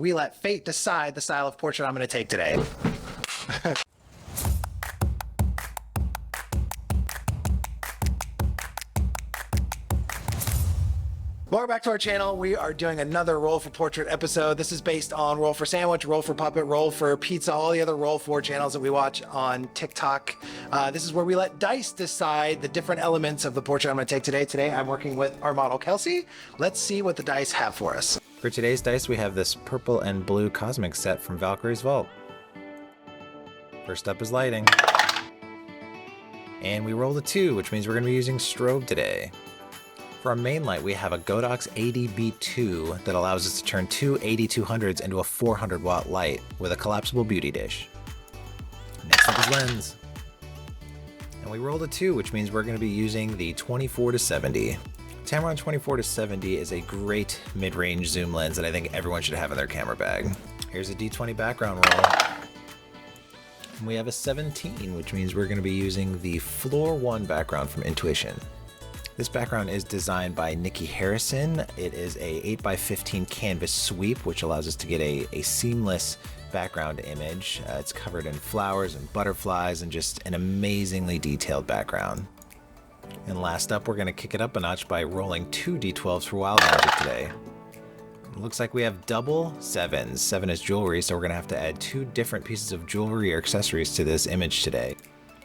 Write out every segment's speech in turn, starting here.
We let fate decide the style of portrait I'm going to take today. Welcome back to our channel. We are doing another Roll for Portrait episode. This is based on Roll for Sandwich, Roll for Puppet, Roll for Pizza, all the other Roll for channels that we watch on TikTok. This is where we let dice decide the different elements of the portrait I'm going to take today. Today I'm working with our model Kelsey. Let's see what the dice have for us. For today's dice, we have this purple and blue cosmic set from Valkyrie's Vault. First up is lighting. And we rolled a 2, which means we're going to be using strobe today. For our main light, we have a Godox ADB2 that allows us to turn two 8200s into a 400 watt light with a collapsible beauty dish. Next up is lens. And we rolled a 2, which means we're going to be using the 24-70. Tamron 24-70 is a great mid-range zoom lens that I think everyone should have in their camera bag. Here's a D20 background roll. And we have a 17, which means we're going to be using the Flor 1 background from Intuition. This background is designed by Nikki Harrison. It is a 8x15 canvas sweep, which allows us to get a seamless background image. It's covered in flowers and butterflies and just an amazingly detailed background. And last up, we're going to kick it up a notch by rolling 2 D12s for Wild Magic today. It looks like we have double 7s. 7 is jewelry, so we're going to have to add 2 different pieces of jewelry or accessories to this image today.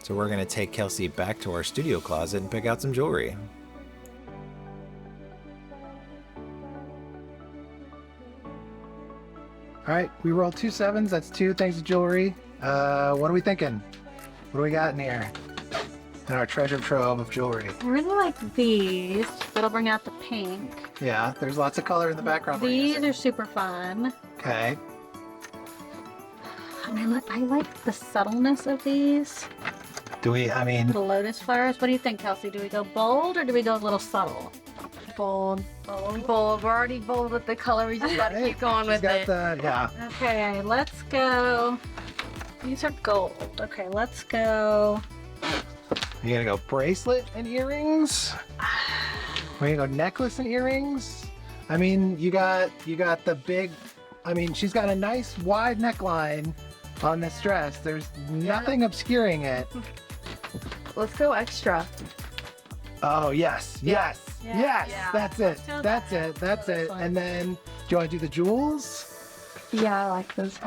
So we're going to take Kelsey back to our studio closet and pick out some jewelry. All right, we rolled 2 7s. That's 2 things of jewelry. What are we thinking? What do we got in here? In our treasure trove of jewelry. I really like these. That'll bring out the pink. Yeah, there's lots of color in the background. These are super fun. Okay. And I like the subtleness of these. Do we, I mean... The lotus flowers. What do you think, Kelsey? Do we go bold or do we go a little subtle? Bold. Bold. We're already bold with the color. We just gotta keep going with it. Yeah. Okay, let's go. These are gold. Okay, let's go. You gonna go bracelet and earrings? We're gonna go necklace and earrings? I mean, you got the big, I mean, she's got a nice wide neckline on this dress. There's nothing obscuring it. Let's go extra. Oh, yes, yes, Yeah. yes, Yeah. that's it, Let's do that's that. it, that's Let's it. do this And then, do you want to do the jewels? Yeah, I like those.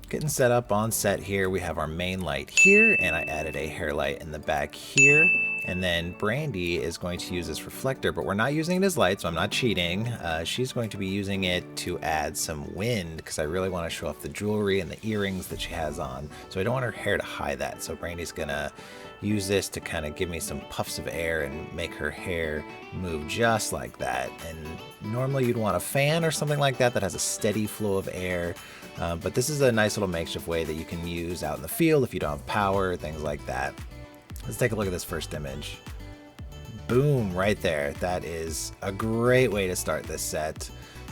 Getting set up on set here, we have our main light here, and I added a hair light in the back here. And then Brandy is going to use this reflector, but we're not using it as light, so I'm not cheating. She's going to be using it to add some wind, because I really want to show off the jewelry and the earrings that she has on. So I don't want her hair to hide that. So Brandy's gonna use this to kind of give me some puffs of air and make her hair move just like that. And normally you'd want a fan or something like that that has a steady flow of air. But this is a nice little makeshift way that you can use out in the field if you don't have power, things like that. Let's take a look at this first image. Boom, right there. That is a great way to start this set.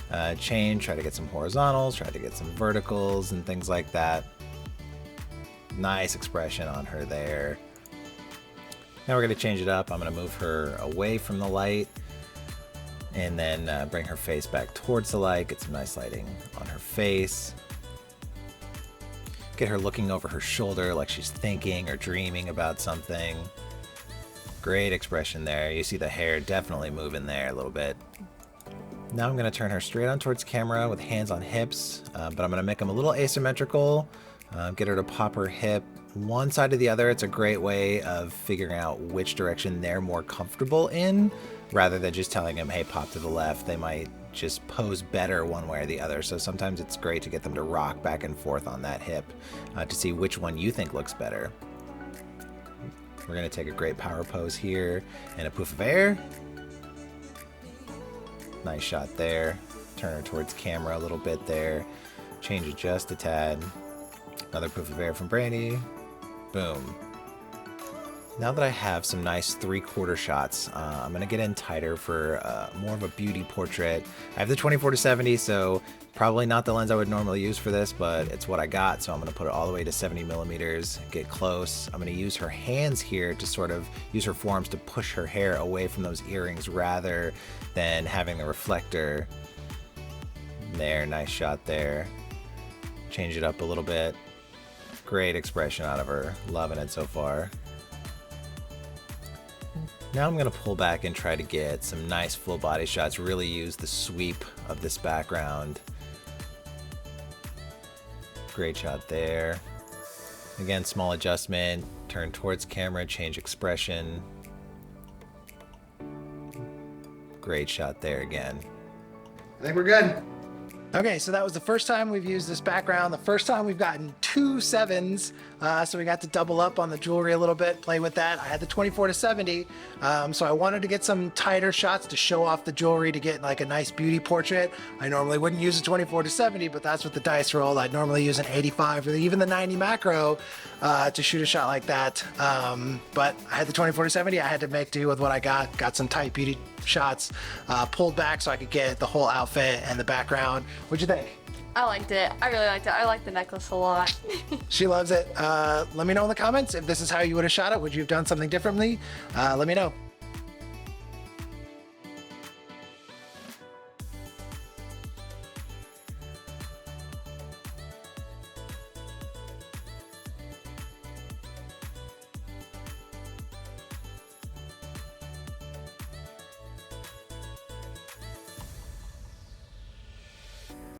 Try to get some horizontals, try to get some verticals and things like that. Nice expression on her there. Now we're going to change it up. I'm going to move her away from the light and then bring her face back towards the light, get some nice lighting on her face. Get her looking over her shoulder like she's thinking or dreaming about something. Great expression there. You see the hair definitely moving there a little bit. Now I'm going to turn her straight on towards camera with hands on hips, but I'm going to make them a little asymmetrical. Get her to pop her hip one side to the other. It's a great way of figuring out which direction they're more comfortable in, rather than just telling them, hey, pop to the left. They might just pose better one way or the other. So sometimes it's great to get them to rock back and forth on that hip to see which one you think looks better. We're going to take a great power pose here and a poof of air. Nice shot there. Turn her towards camera a little bit there. Change it just a tad. Another poof of air from Brandy. Boom. Now that I have some nice 3/4 shots, I'm going to get in tighter for more of a beauty portrait. I have the 24-70, so probably not the lens I would normally use for this, but it's what I got, so I'm going to put it all the way to 70 millimeters, get close. I'm going to use her hands here to sort of use her forearms to push her hair away from those earrings rather than having the reflector There, nice shot there. Change it up a little bit. Great expression out of her. Loving it so far. Now I'm going to pull back and try to get some nice full body shots. Really use the sweep of this background. Great shot there. Again, small adjustment. Turn towards camera, change expression. Great shot there again. I think we're good. Okay, so that was the first time we've used this background. The first time we've gotten 2 7s. So we got to double up on the jewelry a little bit, play with that. I had the 24-70, so I wanted to get some tighter shots to show off the jewelry to get like a nice beauty portrait. I normally wouldn't use a 24-70, but that's what the dice rolled. I'd normally use an 85 or even the 90 macro to shoot a shot like that. But I had the 24-70. I had to make do with what I got. Got some tight beauty shots, pulled back so I could get the whole outfit and the background. What'd you think? I liked it. I really liked it. I like the necklace a lot. She loves it. Let me know in the comments if this is how you would have shot it. Would you have done something differently? Let me know.